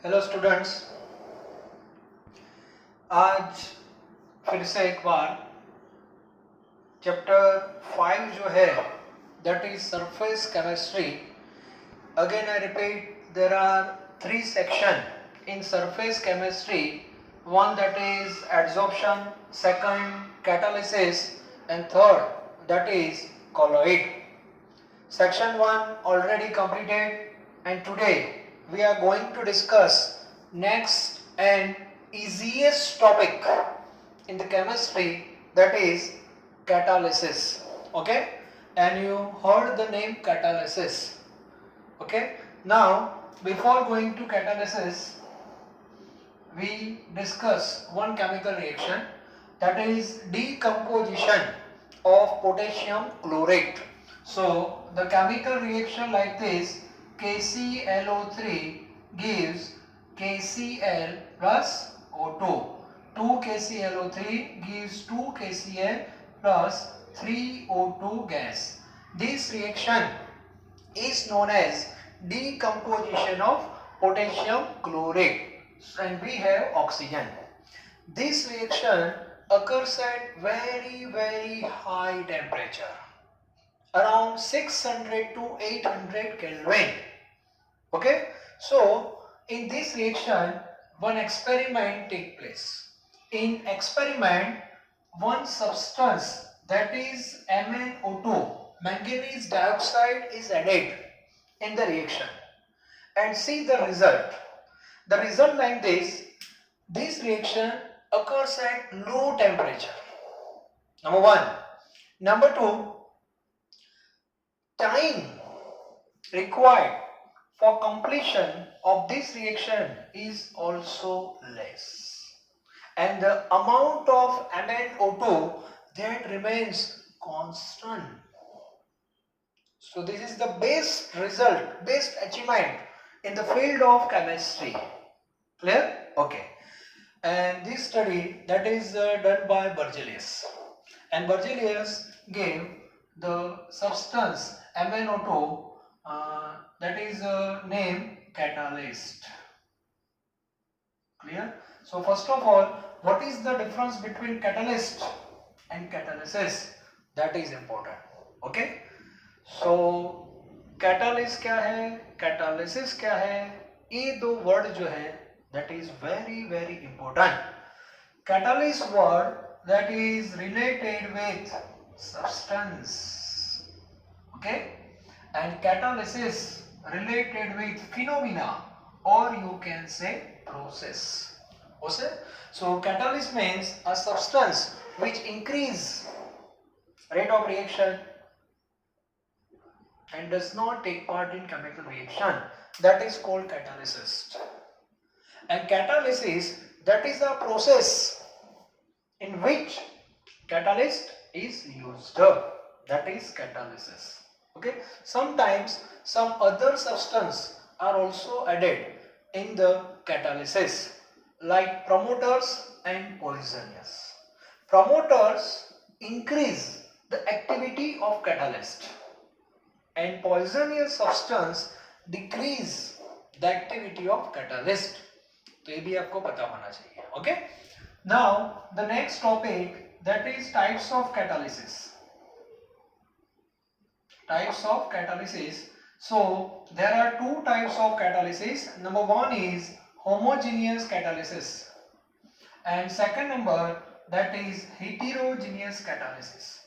Hello students, आज फिर से एक बार चैप्टर 5 जो है that is surface chemistry. Again I repeat, there are 3 section in surface chemistry. One that is adsorption, second catalysis, and third that is colloid. Section 1 already completed, and today we are going to discuss next and easiest topic in the chemistry, that is catalysis. Okay, and you heard the name catalysis. Okay, now before going to catalysis, we discuss one chemical reaction, that is decomposition of potassium chlorate. So the chemical reaction like this: KClO3 gives KCl plus O2. 2 KClO3 gives 2 KCl plus 3 O2 gas. This reaction is known as decomposition of potassium chlorate, and we have oxygen. This reaction occurs at very high temperature, around 600 to 800 Kelvin. Okay, so in this reaction one experiment take place. In experiment, one substance, that is MnO2, manganese dioxide, is added in the reaction, and see the result. The result like this reaction occurs at low temperature. Number 1. Number 2, time required for completion of this reaction is also less, and the amount of MnO2 that remains constant. So this is the best result, best achievement in the field of chemistry. Clear? Okay. And this study that is done by Berzelius, and Berzelius gave the substance MnO2, that is named catalyst. Clear? So first of all, what is the difference between catalyst and catalysis? That is important. Okay. So catalyst क्या है, catalysis क्या है, ये दो word जो है that is very important. Catalyst word that is related with substance, okay, and catalysis related with phenomena, or you can say process. Okay? So catalyst means a substance which increase rate of reaction and does not take part in chemical reaction, that is called catalysis. And catalysis, that is a process in which catalyst is used, that is catalysis. Okay, sometimes some other substance are also added in the catalysis, like promoters and poisonous. Promoters increase the activity of catalyst, and poisonous substance decrease the activity of catalyst. तो ये भी आपको पता होना चाहिए. Okay, now the next topic, that is types of catalysis. Types of catalysis. So there are two types of catalysis. Number 1 is homogeneous catalysis, and second number, that is heterogeneous catalysis.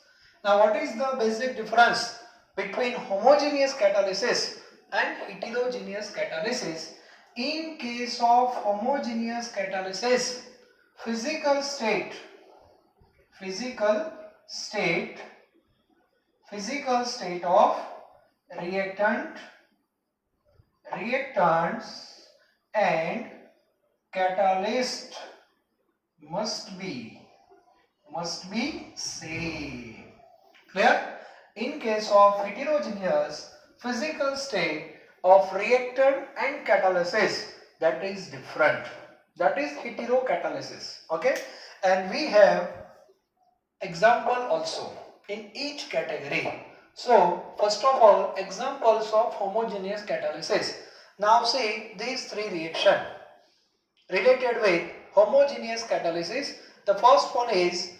Now what is the basic difference between homogeneous catalysis and heterogeneous catalysis? In case of homogeneous catalysis, physical state of reactants and catalyst must be same. Clear? In case of heterogeneous, physical state of reactant and catalysis, that is different, that is heterocatalysis. Okay, and we have example also in each category. So first of all, examples of homogeneous catalysis. Now see these three reactions. related with homogeneous catalysis. The first one is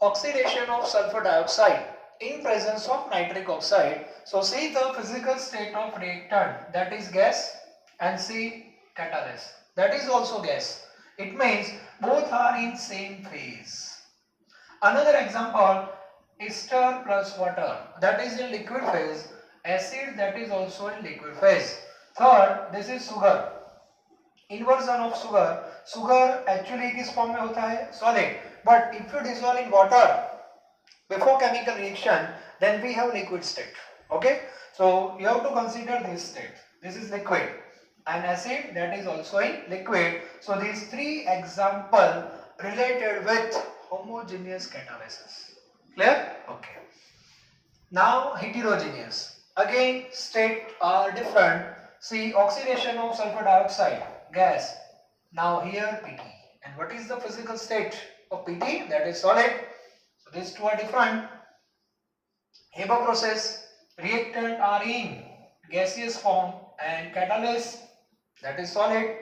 oxidation of sulfur dioxide in presence of nitric oxide. So see the physical state of reactant, that is gas, and see catalyst, that is also gas. It means both are in same phase. Another example, ester plus water, that is in liquid phase, acid, that is also in liquid phase. Third, this is sugar, inversion of sugar. Sugar actually किस form में होता है? Solid. But if you dissolve in water before chemical reaction, then we have liquid state. Okay, so you have to consider this state. This is liquid, and acid, that is also in liquid. So these three example related with homogeneous catalysis. Clear? Okay. Now heterogeneous. Again state are different. See, oxidation of sulfur dioxide, gas. Now here PT. And what is the physical state of PT? That is solid. So these two are different. Haber process, reactant are in gaseous form, and catalyst, that is solid.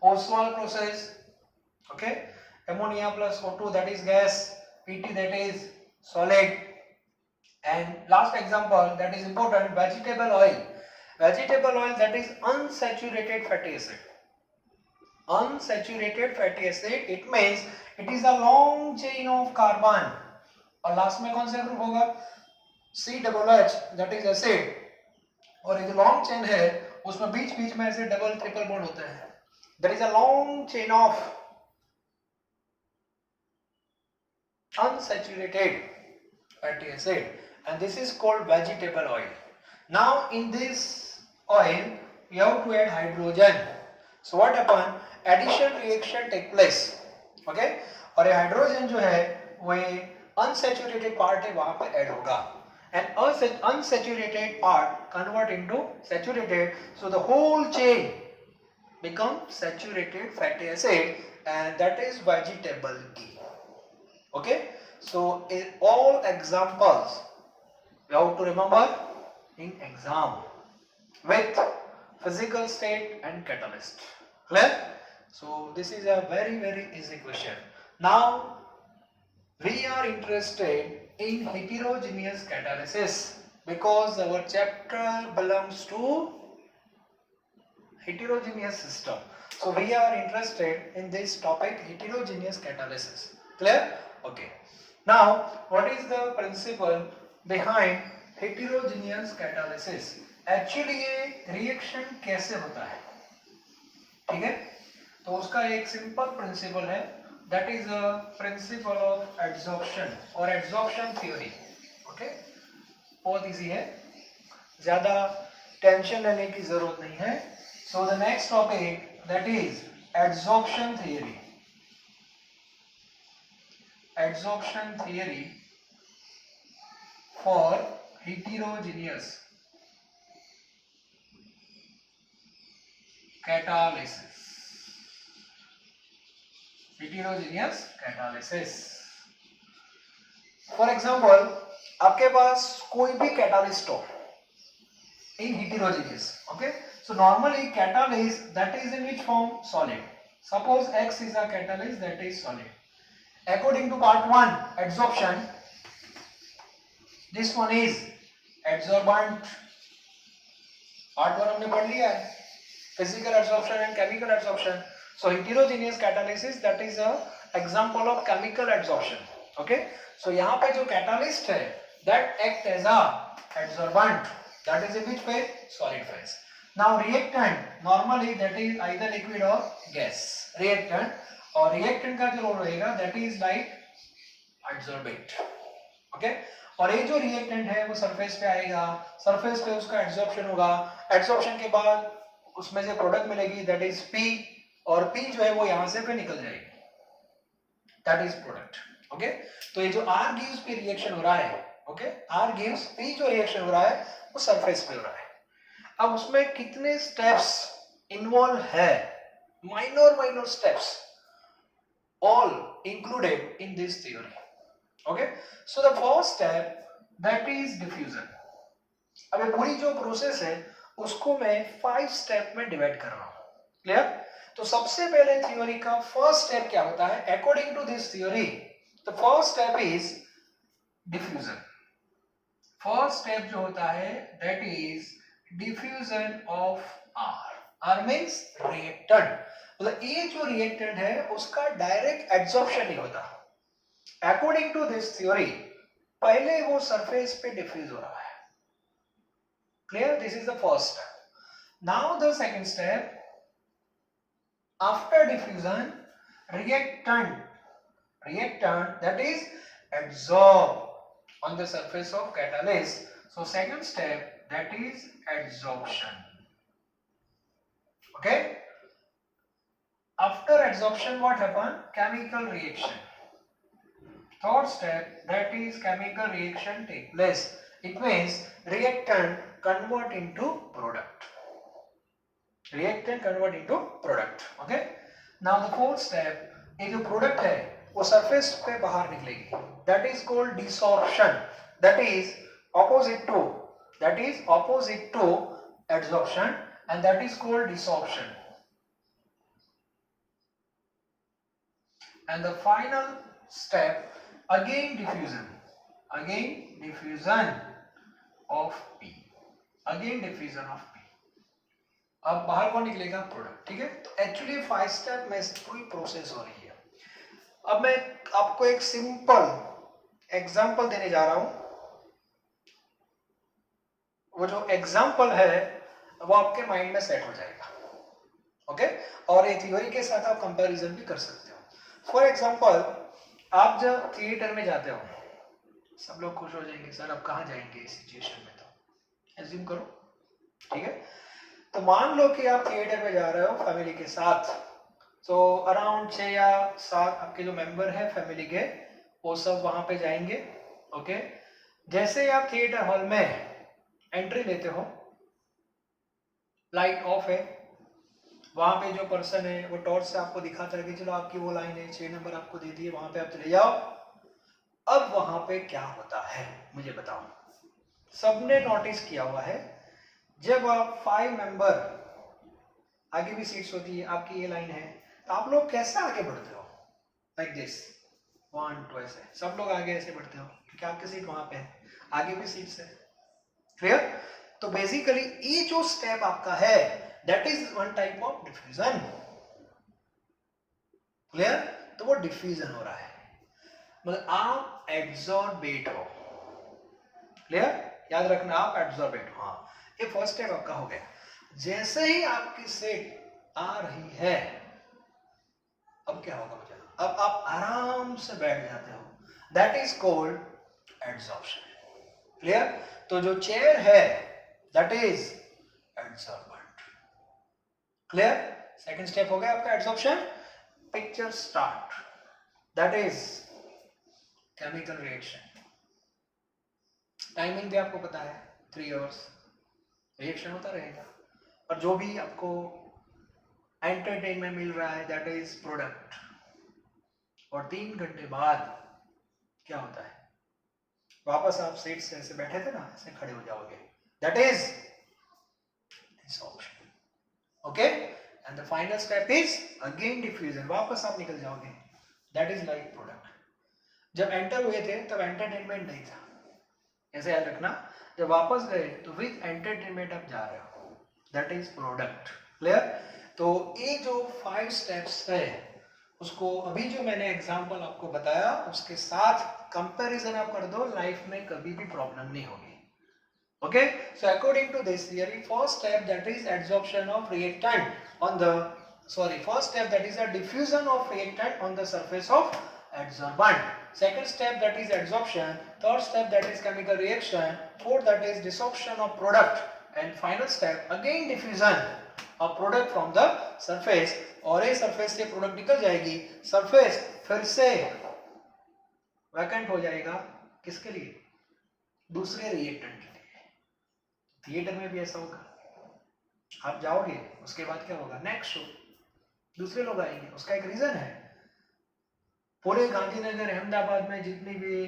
Ostwald process, okay, ammonia plus O2, that is gas, PT, that is solid. And last example, that is important, vegetable oil. Vegetable oil, that is unsaturated fatty acid. Unsaturated fatty acid, it means it is a long chain of carbon. और last में कौन सा group होगा? COOH, that is acid. और ये जो long chain है उसमें बीच बीच में ऐसे डबल ट्रिपल बॉन्ड होते हैं. There is a long chain of unsaturated fatty acid, and this is called vegetable oil. Now in this oil we have to add hydrogen. So what happen? Addition reaction take place. Okay, और ये hydrogen जो है वो unsaturated part है वहां पे add होगा, and unsaturated part convert into saturated, so the whole chain become saturated fatty acid, and that is vegetable ghee. Okay, so in all examples we have to remember in exam with physical state and catalyst. Clear? So this is a very easy question. Now we are interested in heterogeneous catalysis because our chapter belongs to heterogeneous system. So we are interested in this topic, heterogeneous catalysis. Clear? Okay. Now what is the principle behind heterogeneous catalysis? Actually ये reaction कैसे होता है, ठीक है? तो उसका एक simple principal है, that is a principle of adsorption or adsorption theory. Okay, बहुत इजी है, ज्यादा टेंशन लेने की जरूरत नहीं है. So the next topic, that is adsorption theory. Adsorption theory for heterogeneous catalysis. Heterogeneous catalysis. For example, आपके पास कोई भी catalyst हो in heterogeneous. Okay, so normally catalyst, that is in which form? Solid. Suppose X is a catalyst that is solid. According to part 1, adsorption, this one is adsorbent. Part 1 हमने पढ़ लिया है, physical adsorption and chemical adsorption. So heterogeneous catalysis, that is a example of chemical adsorption. Okay, so यहाँ पे जो catalyst है, that act as a adsorbent, that is in which phase? Solid phase. Now reactant, normally that is either liquid or gas. Reactant, और reactant का जो role रहेगा, that is like adsorbate. Okay, और ये जो reactant है वो surface पे आएगा, surface पे उसका adsorption होगा, adsorption के बाद उसमें से प्रोडक्ट मिलेगी, that is P, और P जो है वो यहाँ से फिर निकल जाएगी, that is product. Okay, तो ये जो R gives P रिएक्शन हो रहा है, okay, R gives P जो रिएक्शन हो रहा है वो सरफेस पे हो रहा है. अब उसमें कितने स्टेप्स इन्वॉल्व है, minor steps, all included in this theory. Okay, so the first step, that is diffusion. अब ये पूरी जो प्रोसेस है उसको मैं 5 स्टेप में डिवाइड कर रहा हूँ. क्लियर? तो सबसे पहले थ्योरी का फर्स्ट स्टेप क्या होता है? According to this theory the first step is diffusion. First step जो होता है that is diffusion of R. R means reactant, मतलब ये जो रिएक्टेंट है उसका डायरेक्ट एब्जॉर्प्शन नहीं होता। अकॉर्डिंग टू दिस थ्योरी पहले वो सरफेस पे डिफ्यूज हो रहा है। Clear? This is the first step. Now the second step, after diffusion reactant that is adsorbed on the surface of catalyst. So second step that is adsorption. Okay, after adsorption what happen? Chemical reaction. Third step that is chemical reaction take place. It means reactant convert into product. Reactant convert into product. Okay, now the fourth step, ये जो product है वो surface पे बाहर निकलेगी, that is called desorption. That is opposite to adsorption and that is called desorption. And the final step again diffusion of P. अब बाहर कौन निकलेगा? प्रोडक्ट। ठीक है, तो एक्चुअली 5 स्टेप में पूरी प्रोसेस हो रही है। अब मैं आपको एक सिंपल एग्जांपल देने जा रहा हूं। वो जो एग्जांपल है वो आपके माइंड में सेट हो जाएगा। ओके, और ये थ्योरी के साथ आप कंपैरिजन भी कर सकते हो। फॉर एग्जांपल, आप जब थिएटर में जाते हो, सब लोग खुश हो जाएंगे, सर आप कहाँ जाएंगे इस सिचुएशन में? तो एज्यूम करो, ठीक है। तो मान लो कि आप थिएटर में जा रहे हो फैमिली के साथ, तो अराउंड 6 या 7 आपके जो मेंबर हैं फैमिली के वो सब वहां पे जाएंगे। ओके, जैसे ही आप थिएटर हॉल में एंट्री लेते हो, लाइट ऑफ है, वहां पे जो पर्सन है वो टॉर्च से आपको दिखाता है कि चलो आपकी वो लाइन है, 6 नंबर आपको दे दिए, वहां पे आप चले जाओ। अब वहां पे क्या होता है मुझे बताओ। सबने नोटिस किया हुआ है, जब आप 5 मेंबर, आगे भी सीट्स होती है, आपकी ये लाइन है, तो आप लोग कैसे आगे बढ़ते हो? लाइक दिस, 1 2 ऐसे सब लोग आगे ऐसे बढ़ते हो क्योंकि आपकी सीट वहां पे है, आगे भी सीट्स है। क्लियर? तो बेसिकली ये जो स्टेप आपका है that is one type of diffusion. Clear? तो वो डिफ्यूजन हो रहा है, मतलब आप एब्जॉर्बेट हो। क्लियर? याद रखना, आप एब्जॉर्बेट हो। हाँ, ये फर्स्ट स्टेप आपका हो गया। जैसे ही आपकी सीट आ रही है, अब क्या होगा मुझे? अब आप आराम से बैठ जाते हो, that is called absorption. Clear? तो जो चेयर है that is absorbent. Clear? Second step हो गया आपका absorption. Picture start, that is chemical reaction. Timing भी आपको पता है, 3 आवर्स रिएक्शन होता रहेगा, और जो भी आपको एंटरटेनमेंट मिल रहा है दैट इज प्रोडक्ट। और 3 घंटे बाद क्या होता है? वापस आप सीट से ऐसे बैठे थे ना, ऐसे खड़े हो जाओगे, that is desorption. Okay, and the final step is again diffusion, वापस आप निकल जाओगे, दैट इज लाइक प्रोडक्ट। जब एंटर हुए थे तब एंटरटेनमेंट नहीं था, ऐसे याद रखना। जब वापस गए तो विद एंटरटेनमेंट आप जा रहे हो, दैट इज प्रोडक्ट। क्लियर? तो ये जो 5 स्टेप्स है उसको अभी जो मैंने एग्जांपल आपको बताया उसके साथ कंपैरिजन आप कर दो, लाइफ में कभी भी प्रॉब्लम नहीं होगी। Okay, so according to this theory, first step that is absorption of reactant on the first step that is a diffusion of reactant on the surface of adsorbent. Second step that is adsorption. Third step that is chemical reaction. Fourth that is desorption of product. And final step again diffusion of product from the surface. और ये surface से product निकल जाएगी, surface फिर से vacant हो जाएगा, किसके लिए? दूसरे रिएक्टेंट के लिए। थिएटर में भी ऐसा होगा, आप जाओगे उसके बाद क्या होगा? नेक्स्ट शो दूसरे लोग आएंगे, उसका एक रीजन है। पूरे गांधीनगर अहमदाबाद में जितनी भी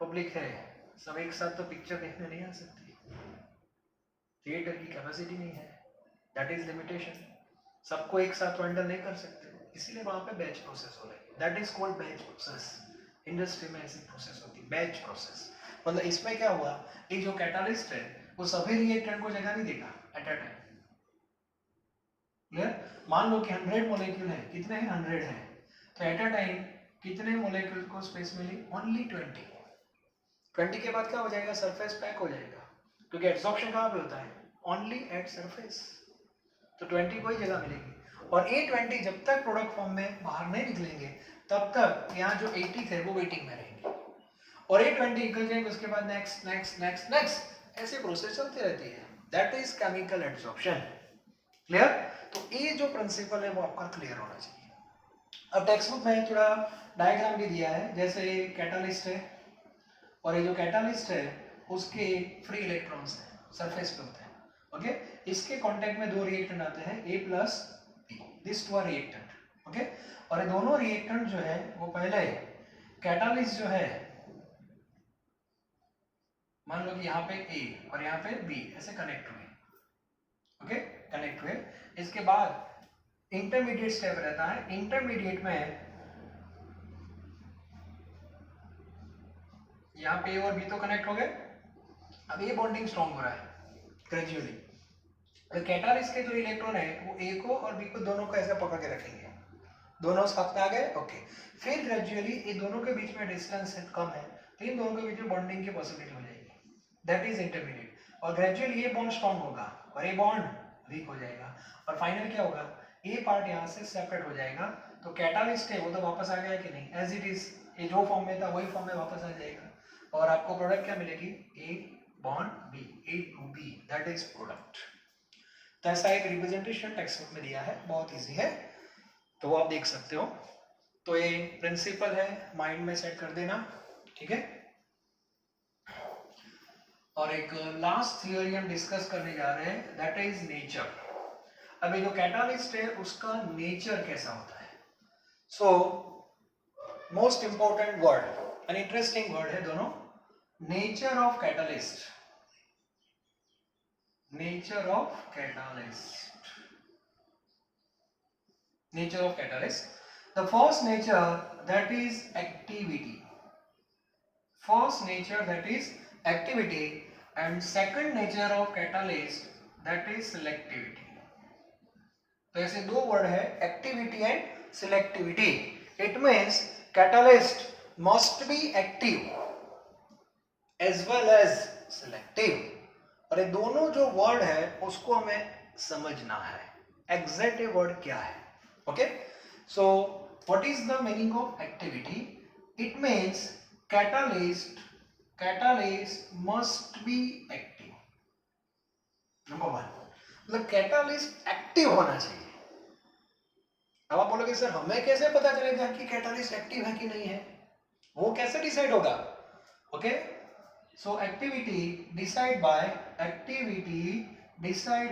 पब्लिक है सब एक साथ तो पिक्चर देखने नहीं आ सकती, थिएटर की कैपेसिटी नहीं है, दैट इज लिमिटेशन। सबको एक साथ हैंडल नहीं कर सकते, इसीलिए वहां पे बैच प्रोसेस हो रही है, that is called batch process. Industry में ऐसी प्रोसेस होती है बैच प्रोसेस। मतलब इसमें क्या हुआ, ये जो कैटालिस्ट है वो सभी रिएक्टेंट को जगह नहीं देगा एट अ टाइम। क्लियर? मान लो कि 100 मॉलिक्यूल है, कितने हैं 100 है, तो एट अ टाइम कितने मॉलिक्यूल को स्पेस मिली, ओनली 20। 20 के बाद क्या हो जाएगा, सरफेस पैक हो जाएगा, क्योंकि एब्जॉर्प्शन कहाँ पे होता है, ओनली एट सरफेस। तो 20 को ही जगह मिलेगी, और ये 20 जब तक प्रोडक्ट फॉर्म में बाहर नहीं निकलेंगे तब तक यहाँ जो 80 थे वो वेटिंग में रहेंगे, और ये 20 निकल जाएंगे उसके बाद नेक्स्ट नेक्स्ट नेक्स्ट नेक्स्ट, ऐसे प्रोसेस चलती रहती है, that is chemical absorption. Clear? तो ये जो प्रिंसिपल है वो आपका क्लियर होना चाहिए। अब टेक्स्ट बुक में थोड़ा डायग्राम भी दिया है, जैसे कैटालिस्ट है, और ये जो कैटालिस्ट है उसके फ्री इलेक्ट्रॉन्स हैं, सरफेस पे होते हैं। ओके, इसके कांटेक्ट में दो रिएक्टेंट आते हैं, A plus B, this two are reactant. Okay, और ये दोनों रिएक्टेंट जो है वो पहले कैटालिस्ट जो है, मान लो कि यहाँ पे A और यहाँ पे B ऐसे कनेक्ट हुए। ओके, कनेक्ट हुए, इसके बाद इंटरमीडिएट स्टेप रहता है, इंटरमीडिएट में यहाँ पे A और B तो कनेक्ट हो गए, अब ये बॉन्डिंग स्ट्रॉन्ग हो रहा है ग्रेजुअली, तो कैटालिस्ट के जो इलेक्ट्रॉन है वो A को और B को दोनों को ऐसे पकड़ के रखेंगे, दोनों साथ में आ गए। ओके, फिर ग्रेजुअली ये दोनों के बीच में डिस्टेंस कम है, तो इन दोनों के बीच में बॉन्डिंग की पॉसिबिलिटी हो जाएगी, दैट इज इंटरमीडिएट, और ग्रेजुअली ये बॉन्ड स्ट्रॉन्ग होगा और ये बॉन्ड वीक हो जाएगा, और फाइनल क्या होगा, ये पार्ट यहाँ से सेपरेट हो जाएगा, तो कैटालिस्ट है वो तो वापस आ गया कि नहीं, एज इट इज, ये जो फॉर्म में था वही फॉर्म में वापस आ जाएगा, और आपको प्रोडक्ट क्या मिलेगी, A bond B, A to B, that is product. तो ऐसा एक रिप्रेजेंटेशन टेक्स्ट बुक में दिया है, बहुत इजी है, तो वो आप देख सकते हो। तो ये प्रिंसिपल है, माइंड में सेट कर देना, ठीक है। और एक लास्ट थियोरी हम डिस्कस करने जा रहे हैं, दैट इज नेचर। अभी जो कैटालिस्ट है उसका नेचर कैसा होता है, so most important word, an interesting word है दोनों, nature of catalyst, nature of catalyst, nature of catalyst. The first nature, that is activity, first nature that is activity, and second nature of catalyst that is selectivity. तो ऐसे दो word है, activity and selectivity. It means catalyst must be active as well as selective, और ये दोनों जो word है उसको हमें समझना है, एग्जैक्ट वर्ड क्या है। Okay, so what is the meaning of activity? It means catalyst must be active. Number one, मतलब कैटालिस्ट एक्टिव होना चाहिए। अब आप बोलोगे सर हमें कैसे पता चलेगा कि कैटालिस्ट एक्टिव है कि नहीं है, वो कैसे डिसाइड होगा? Okay, so activity decide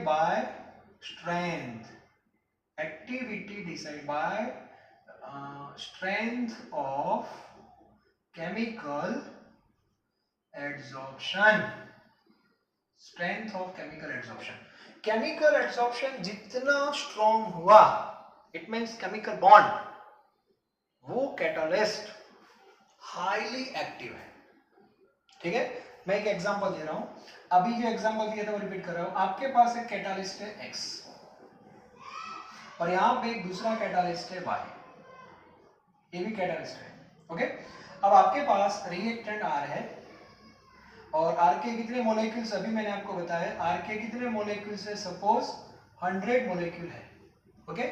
by strength, activity decided by strength of chemical adsorption, strength of chemical adsorption, chemical adsorption जितना strong हुआ, it means chemical bond, वो कैटालिस्ट हाईली एक्टिव है। ठीक है, मैं एक एग्जांपल दे रहा हूं, अभी जो एग्जांपल दिया था वो रिपीट कर रहा हूं। आपके पास एक कैटालिस्ट है X, और यहां पे एक दूसरा कैटालिस्ट है Y, ये भी कैटालिस्ट है। ओके, अब आपके पास रिएक्टेंट R है, और R के कितने मॉलिक्यूल्स, अभी मैंने आपको बताया R के कितने मॉलिक्यूल्स है, सपोज 100 मॉलिक्यूल है। ओके,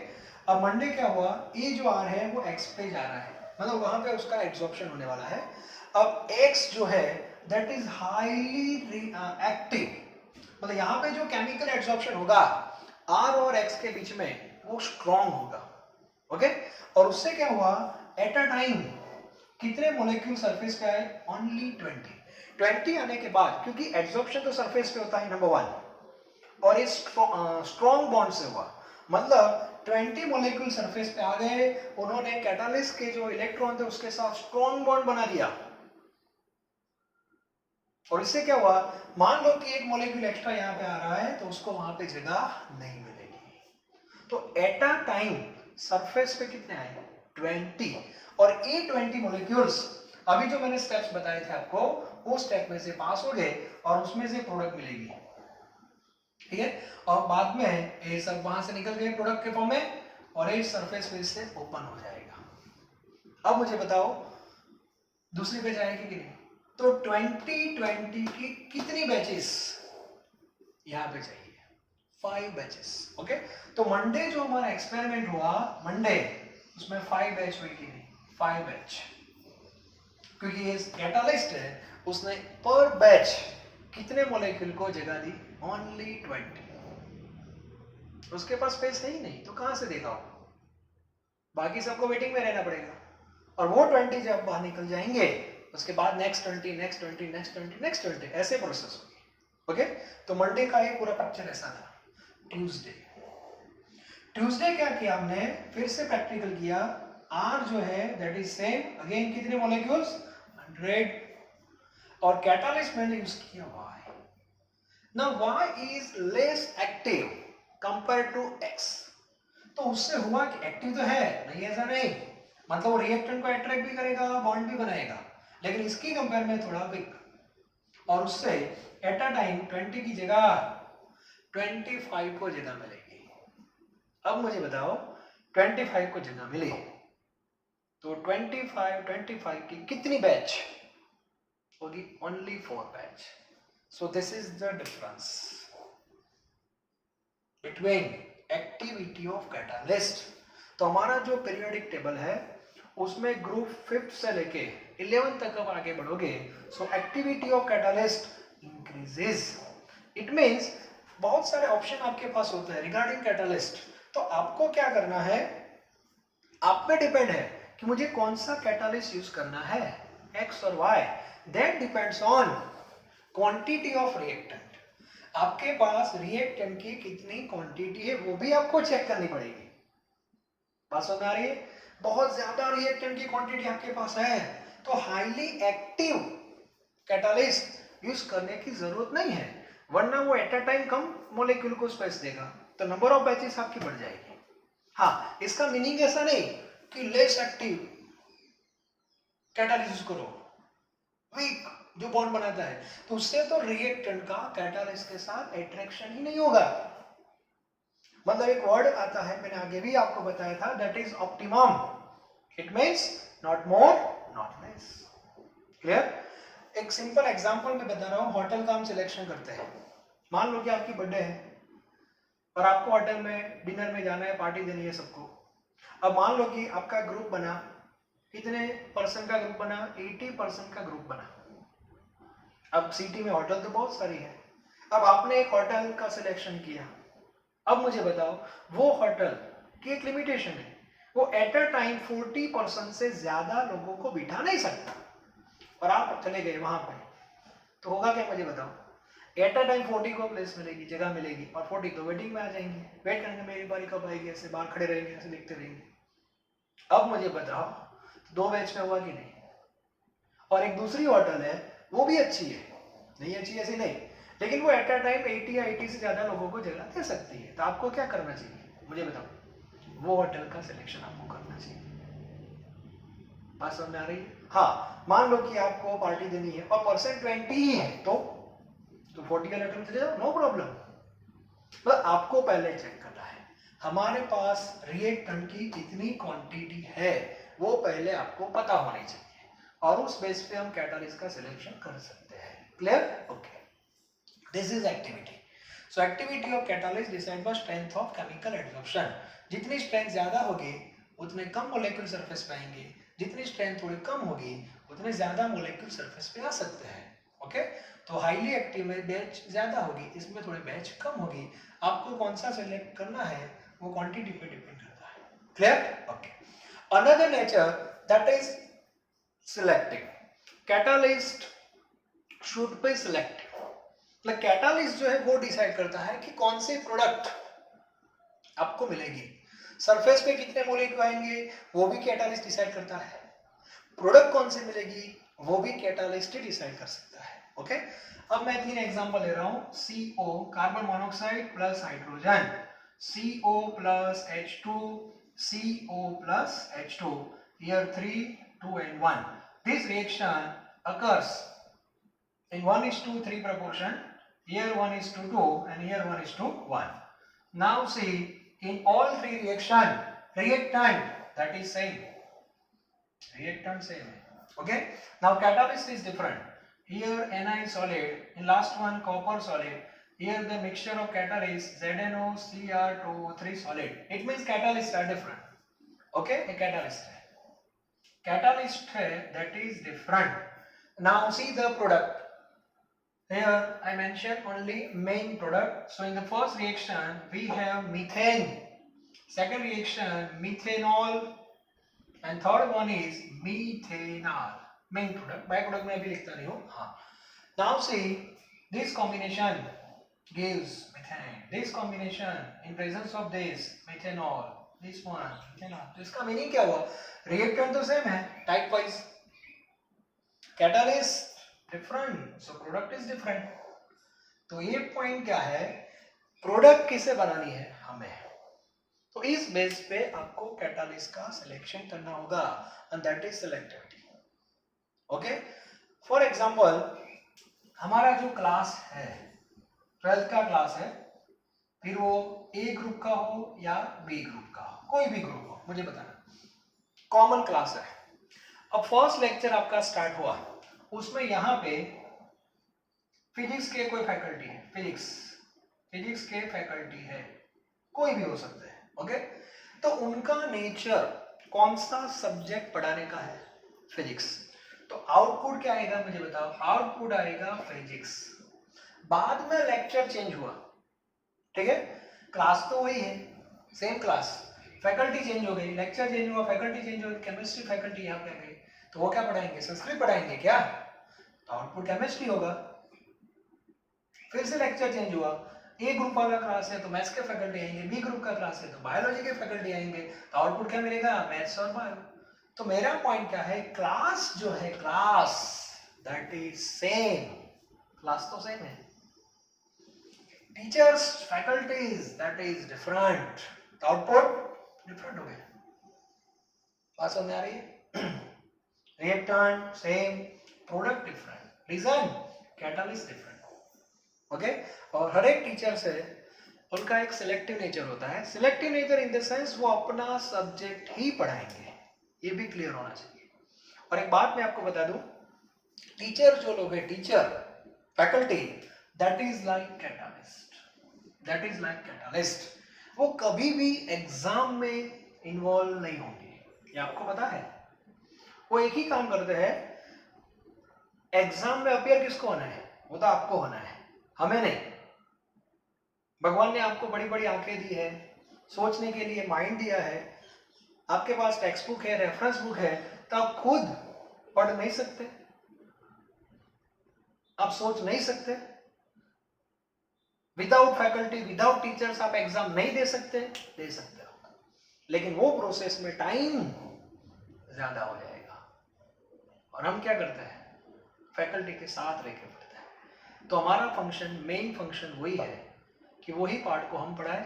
अब मंडे क्या हुआ, ये जो R है वो X पे जा रहा है, मतलब वहां पे उसका एब्जॉर्प्शन होने वाला है। अब X जो है दैट इज हाईली एक्टिव, मतलब यहाँ पे जो केमिकल एब्जॉर्प्शन होगा R और X के बीच में वो स्ट्रॉन्ग होगा। ओके, और उससे क्या हुआ, एट अ टाइम कितने मॉलिक्यूल सरफेस पे आए, ओनली 20 आने के बाद, क्योंकि एब्जॉर्प्शन तो सरफेस पे होता है नंबर वन, और ये स्ट्रॉन्ग बॉन्ड से हुआ, मतलब 20 मॉलिक्यूल सरफेस पे आ गए, उन्होंने कैटालिस्ट के जो इलेक्ट्रॉन थे उसके साथ स्ट्रॉन्ग बॉन्ड बना दिया, और इससे क्या हुआ, मान लो कि एक मॉलिक्यूल एक्स्ट्रा यहाँ पे आ रहा है तो उसको वहां पे जगह नहीं मिलेगी, तो एट अ टाइम सरफेस पे कितने आए 20, और ये 20 मॉलिक्यूल्स अभी जो मैंने स्टेप्स बताए थे आपको उस स्टेप में से पास हो गए और उसमें से प्रोडक्ट मिलेगी, ठीक है। और बाद में ये सब वहां से निकल गए प्रोडक्ट के फॉर्म में और ये सरफेस पे से ओपन हो जाएगा। अब मुझे बताओ दूसरी बैच आएगी कि नहीं। तो 2020 की कितनी बैचेस यहाँ पे चाहिए 5 बैचेस, ओके। तो मंडे जो हमारा एक्सपेरिमेंट हुआ मंडे उसमें 5 बैच हुई कि नहीं 5 बैच, क्योंकि ये कैटालिस्ट है उसने पर बैच कितने मॉलिक्यूल को जगह दी ओनली 20, उसके पास स्पेस है ही नहीं तो कहां से देगा वो, बाकी सबको वेटिंग में रहना पड़ेगा। और वो 20 जब बाहर निकल जाएंगे उसके बाद नेक्स्ट 20 नेक्स्ट 20 नेक्स्ट 20 नेक्स्ट 20 ऐसे प्रोसेस होगी, ओके। तो मंडे का ये पूरा पिक्चर ऐसा था। ट्यूसडे क्या किया हमने फिर से प्रैक्टिकल किया। आर जो है दैट इज सेम अगेन कितने मॉलिक्यूल्स 100, और कैटालिस्ट मैंने यूज किया Y. Now Y is less active compare to X, तो उससे हुआ कि एक्टिव तो है नहीं ऐसा नहीं, मतलब वो रिएक्टेंट को अट्रैक्ट भी करेगा बॉन्ड भी बनाएगा, लेकिन इसकी कंपेयर में थोड़ा वीक, और उससे एट अ टाइम 20 की जगह 25 को जगह मिलेगी। अब मुझे बताओ 25 को जगह मिली तो 25 की कितनी बैच होगी only 4 batch. So this is the difference between activity of catalyst. तो हमारा जो पीरियोडिक टेबल है उसमें ग्रुप 5th से लेके 11th तक आप आगे बढ़ोगे, सो activity of catalyst increases. It means बहुत सारे ऑप्शन आपके पास होते हैं रिगार्डिंग कैटालिस्ट, तो आपको क्या करना है आप पे डिपेंड है कि मुझे कौन सा कैटालिस्ट यूज करना है एक्स और Y, that depends on quantity of reactant. आपके पास रिएक्टेंट की कितनी क्वांटिटी है वो भी आपको चेक करनी पड़ेगी। बात समझ में आ रही है? बहुत ज्यादा रिएक्टेंट की क्वांटिटी आपके पास है तो हाईली एक्टिव कैटालिस्ट यूज करने की जरूरत नहीं है, वरना वो at a time come molecule को स्पेस देगा तो नंबर ऑफ बैचेस आपकी बढ़ जाएगी। हाँ, इसका मीनिंग ऐसा नहीं कि लेस एक्टिव कैटालिस्ट यूज करो, वीक जो बॉन्ड बनाता है, तो उससे तो रिएक्टेंट का कैटालिस्ट के साथ अट्रैक्शन ही नहीं होगा। मतलब एक वर्ड आता है मैंने आगे भी आपको बताया था that is optimum, it means not more not less. Clear? एक सिंपल एग्जांपल मैं बता रहा हूं, होटल का हम सिलेक्शन करते हैं। मान लो कि आपकी बर्थडे है और आपको होटल में डिनर में जाना है, पार्टी देनी है सबको। अब मान लो कि आपका ग्रुप बना, कितने पर्सन का ग्रुप बना 80% का ग्रुप बना। अब सिटी में होटल तो बहुत सारी है, अब आपने एक होटल का सिलेक्शन किया। अब मुझे बताओ वो होटल की एक लिमिटेशन है, वो एट अ टाइम 40% से ज्यादा लोगों को बिठा नहीं सकता, और आप चले गए वहां पे तो होगा क्या मुझे बताओ। एट अ टाइम 40 को प्लेस मिलेगी, जगह मिलेगी, और 40 तो वेटिंग में आ जाएंगे, वेट करेंगे मेरी बारी कब आएगी, ऐसे बाहर खड़े रहेंगे, ऐसे देखते रहेंगे। अब मुझे बताओ 2 बैच में हुआ कि नहीं। और एक दूसरी होटल है वो भी अच्छी है, नहीं अच्छी ऐसी नहीं, लेकिन वो एट अ टाइम 80 या 80 से ज्यादा लोगों को जगह दे सकती है, तो आपको क्या करना चाहिए मुझे बताओ, वो होटल का सिलेक्शन आपको करना चाहिए। बात समझ में आ रही है? हाँ, मान लो कि आपको पार्टी देनी है और परसेंट 20 ही है तो 40 का लेटर में चले जाओ, नो प्रॉब्लम। पर आपको पहले चेक करना है हमारे पास रिएक्टेंट की कितनी क्वांटिटी है, वो पहले आपको पता होनी चाहिए, और उस बेस पे हम कैटालिस्ट का सिलेक्शन कर सकते हैं। Clear? Okay, this is activity. So activity of catalyst decide by strength of chemical adsorption. जितनी स्ट्रेंथ ज्यादा होगी उतने कम मॉलिक्यूल सरफेस पे आएंगे, जितनी स्ट्रेंथ थोड़ी कम होगी उतने ज्यादा मॉलिक्यूल सरफेस पे आ सकते हैं। ओके, तो हाईली एक्टिव में बैच ज्यादा होगी, इसमें थोड़ी बैच कम होगी। आपको कौन सा सिलेक्ट करना है वो क्वांटिटी पे डिपेंड करता है। Clear? Okay, another nature that is selective. Catalyst should be selective. मतलब कैटालिस्ट जो है वो डिसाइड करता है कि कौन से प्रोडक्ट आपको मिलेगी, सरफेस पे कितने मॉलिक्यूल आएंगे वो भी कैटालिस्ट डिसाइड करता है, प्रोडक्ट कौन से मिलेगी वो भी कैटालिस्ट ही डिसाइड कर सकता है। ओके, अब मैं 3 एग्जांपल ले रहा हूं, CO carbon monoxide plus hydrogen, CO plus H2, CO plus H2. Here 3, 2 and 1. This reaction occurs in 1:3 proportion. Here 1:2 and here 1:1. Now see, in all three reaction, reactant that is same. Reactant same. Okay. Now catalyst is different. Here Ni solid, in last one copper solid. Here the mixture of catalyst ZnOCr2 solid. It means catalysts are different. Okay, a catalyst है. Catalyst है that is different. Now see the product. Here I mentioned only main product. So in the first reaction we have methane. Second reaction methanol. And third one is methanol. Main product. Byproduct में अभी लिखता नहीं हूँ. हाँ. Now see this combination gives methane. This combination in presence of this methanol. This one methanol. तो इसका meaning क्या हुआ? Reactant तो same है. Type wise. Catalyst different. So product is different. तो ये point क्या है? Product किसे बनानी है? हमें. तो इस बेस पे आपको कैटालिस्ट का सिलेक्शन करना होगा and that is selectivity. Okay. For example हमारा जो क्लास है 12th का क्लास है, फिर वो ए ग्रुप का हो या बी ग्रुप का हो, कोई भी ग्रुप हो, मुझे बताना. कॉमन क्लास है. अब फर्स्ट लेक्चर आपका स्टार्ट हुआ, उसमें यहाँ पे फिजिक्स के कोई फैकल्टी है, फिजिक्स के फैकल्टी है, कोई भी हो सकता है. ओके. तो उनका नेचर कौन सा सब्जेक्ट पढ़ाने का है? फिजिक्स. तो आउटपुट क्या आएगा मुझे बताओ? आउटपुट आएगा फिजिक्स. बाद में लेक्चर चेंज हुआ, ठीक है, क्लास तो वही है, सेम क्लास, फैकल्टी चेंज हो गई, लेक्चर चेंज हुआ, फैकल्टी चेंज हो गई, केमिस्ट्री फैकल्टी यहाँ पे आ गई, तो वो क्या पढ़ाएंगे? संस्कृत पढ़ाएंगे क्या? तो आउटपुट केमिस्ट्री होगा. फिर से लेक्चर चेंज हुआ, ए ग्रुप वाला क्लास है तो मैथ्स के फैकल्टी आएंगे, बी ग्रुप का क्लास है तो बायोलॉजी के फैकल्टी आएंगे, तो आउटपुट क्या मिलेगा? मैथ्स और बायो. तो मेरा पॉइंट क्या है? क्लास जो है, class that is same, class तो सेम है. Teachers faculties that is different, तो आउटपुट डिफरेंट हो गया. बात समझ आ रही है? Reactant same, product different, reason catalyst different. Okay. और हर एक टीचर से उनका एक सिलेक्टिव नेचर होता है. Selective nature in the sense वो अपना सब्जेक्ट ही पढ़ाएंगे, ये भी क्लियर होना चाहिए. और एक बात मैं आपको बता दूं, टीचर जो लोग हैं, teacher faculty that is like catalyst, that is like catalyst. वो कभी भी एग्जाम में इन्वॉल्व नहीं होंगे, ये आपको पता है. वो एक ही काम करते हैं, एग्जाम में अपियर किसको होना है? वो तो आपको होना है, हमें नहीं. भगवान ने आपको बड़ी बड़ी आंखें दी है, सोचने के लिए माइंड दिया है, आपके पास टेक्स्ट बुक है, रेफरेंस बुक है, तो आप खुद पढ़ नहीं सकते, आप सोच नहीं सकते. विदाउट फैकल्टी, विदाउट टीचर्स आप एग्जाम नहीं दे सकते. दे सकते हो, लेकिन वो प्रोसेस में टाइम ज्यादा हो जाएगा. और हम क्या करते हैं? फैकल्टी के साथ रह के पढ़ते हैं. तो हमारा फंक्शन, मेन फंक्शन वही है कि वही पार्ट को हम पढ़ाएं,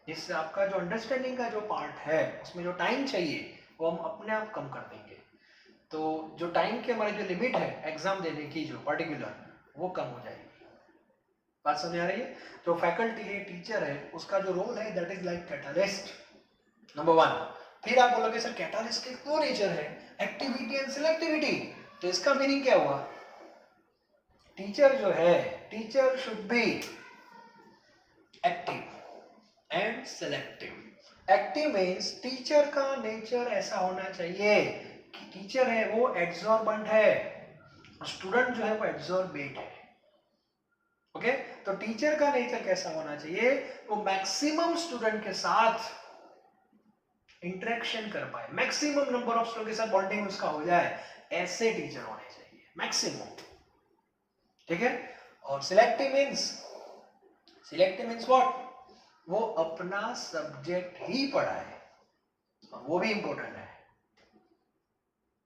जिससे आपका जो अंडरस्टैंडिंग का जो पार्ट है उसमें जो टाइम चाहिए वो हम अपने आप कम कर देंगे. तो जो टाइम की हमारी जो लिमिट है एग्जाम देने की जो पर्टिकुलर, वो कम हो जाएगी. बात समझ आ रही है? जो फैकल्टी है, टीचर है, उसका जो रोल है that is like catalyst, number 1. फिर आप बोलोगे सर कैटालिस्ट के दो नेचर है, एक्टिविटी एंड सिलेक्टिविटी. तो इसका मीनिंग क्या हुआ? टीचर जो है, teacher should be active and selective. Active means teacher का नेचर ऐसा होना चाहिए कि टीचर है वो एब्जॉर्बेंट है और स्टूडेंट जो है वो एब्जॉर्बेट है. ओके. तो टीचर का नेचर कैसा होना चाहिए? वो मैक्सिमम स्टूडेंट के साथ इंटरेक्शन कर पाए, मैक्सिमम नंबर ऑफ स्टूडेंट के साथ बॉन्डिंग उसका हो जाए, ऐसे टीचर होने चाहिए मैक्सिमम. ठीक है. और सिलेक्टिव मीन्स व्हाट? वो अपना सब्जेक्ट ही पढ़ाए, वो भी इंपॉर्टेंट है.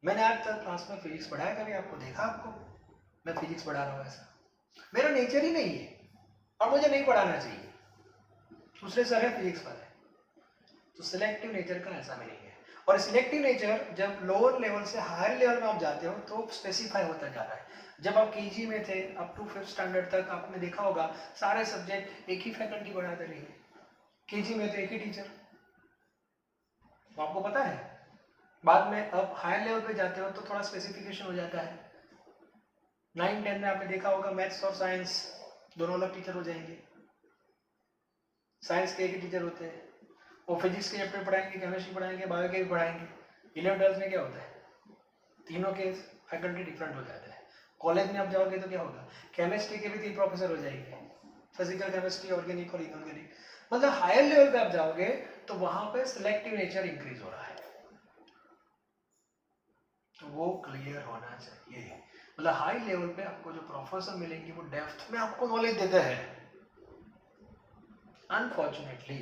मैंने आज तक क्लास में फिजिक्स पढ़ाया, कभी आपको देखा? आपको मैं फिजिक्स पढ़ा रहा हूँ ऐसा? मेरा नेचर ही नहीं है और मुझे नहीं पढ़ाना चाहिए. दूसरे सर है फिजिक्स वाले। तो सिलेक्टिव नेचर का ऐसा मीनिंग है। और सिलेक्टिव नेचर जब लोअर लेवल से हायर लेवल में आप जाते हो तो स्पेसिफाई होता जा रहा है। जब आप केजी में थे अप टू 5th स्टैंडर्ड तक आपने देखा होगा सारे सब्जेक्ट एक ही फैकल्टी पढ़ाते रही है। केजी में तो एक ही टीचर, आपको पता है। बाद में अब हायर लेवल पे जाते हो तो थोड़ा स्पेसिफिकेशन हो जाता है। 9-10 में आपने देखा होगा मैथ्स और साइंस दोनों अलग टीचर हो जाएंगे। साइंस के एक ही टीचर होते हैं, वो फिजिक्स के चैप्टर पढ़ाएंगे, केमिस्ट्री पढ़ाएंगे, बायो के भी पढ़ाएंगे। 11th में क्या होता है, तीनों के फैकल्टी डिफरेंट हो जाते हैं। कॉलेज में आप जाओगे तो क्या होगा, केमिस्ट्री के भी 3 प्रोफेसर हो जाएंगे, फिजिकल केमिस्ट्री, ऑर्गेनिक और इनऑर्गेनिक। मतलब हायर लेवल पे आप जाओगे तो वहां पे सिलेक्टिव नेचर इंक्रीज हो रहा है, तो वो क्लियर होना चाहिए। मतलब हाई लेवल पे आपको जो प्रोफेसर मिलेंगे वो डेप्थ में आपको नॉलेज देते हैं। अनफॉर्चुनेटली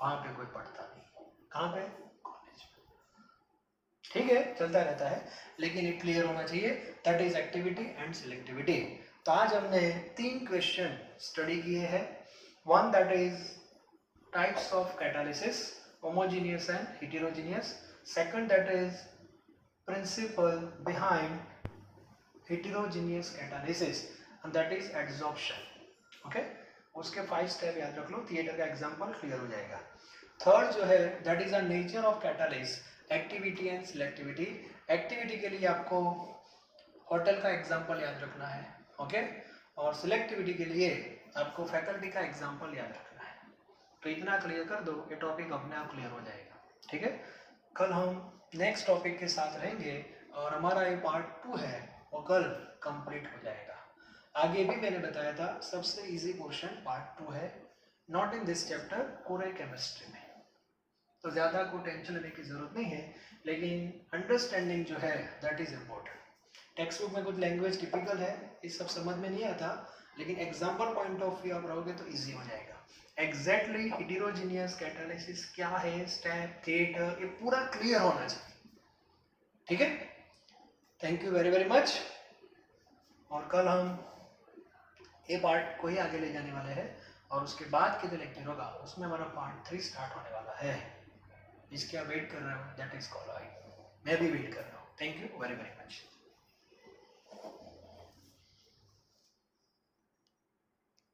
वहां पे कोई पढ़ता नहीं। कहां पे, कॉलेज में। ठीक है, चलता रहता है, लेकिन ये क्लियर होना चाहिए। That is activity and selectivity. तो आज हमने 3 क्वेश्चन स्टडी किए हैं। One that is types of catalysis, homogeneous and heterogeneous. Second that is principle behind heterogeneous catalysis and that is adsorption. Okay, उसके 5 स्टेप याद रख लो, थिएटर का एग्जांपल क्लियर हो जाएगा। थर्ड जो है that is the nature of catalyst, activity and selectivity. Activity के लिए आपको होटल का एग्जांपल याद रखना है, ओके, और सिलेक्टिविटी के लिए आपको फैकल्टी का एग्जांपल याद रखना है। तो इतना क्लियर कर दो, ये टॉपिक अपने आप क्लियर हो जाएगा। ठीक है, कल हम नेक्स्ट टॉपिक के साथ रहेंगे और हमारा ये पार्ट 2 है वो कल कंप्लीट हो जाएगा। आगे भी मैंने बताया था सबसे इजी पोर्शन पार्ट 2 है, नॉट इन दिस चैप्टर, पूरे केमिस्ट्री में। तो ज़्यादा को टेंशन लेने की ज़रूरत नहीं है, लेकिन अंडरस्टैंडिंग जो है that is important. Text book में कुछ लैंग्वेज टिपिकल है, ये सब समझ में नहीं आता, लेकिन एग्जाम्पल पॉइंट ऑफ व्यू आप रहोगे तो ईजी हो जाएगा। एग्जैक्टली हेटेरोजेनियस कैटालिसिस क्या है, स्टेप, थिएटर, ये पूरा क्लियर होना चाहिए। ठीक है, thank you very very much. और कल हम ये पार्ट को ही आगे ले जाने वाले हैं, और उसके बाद के जो लेक्चर होगा उसमें हमारा पार्ट 3 स्टार्ट होने वाला है। इसके आप वेट कर रहे हो, दैट इज कॉल आई, मैं भी वेट कर रहा हूँ। Thank you very very much.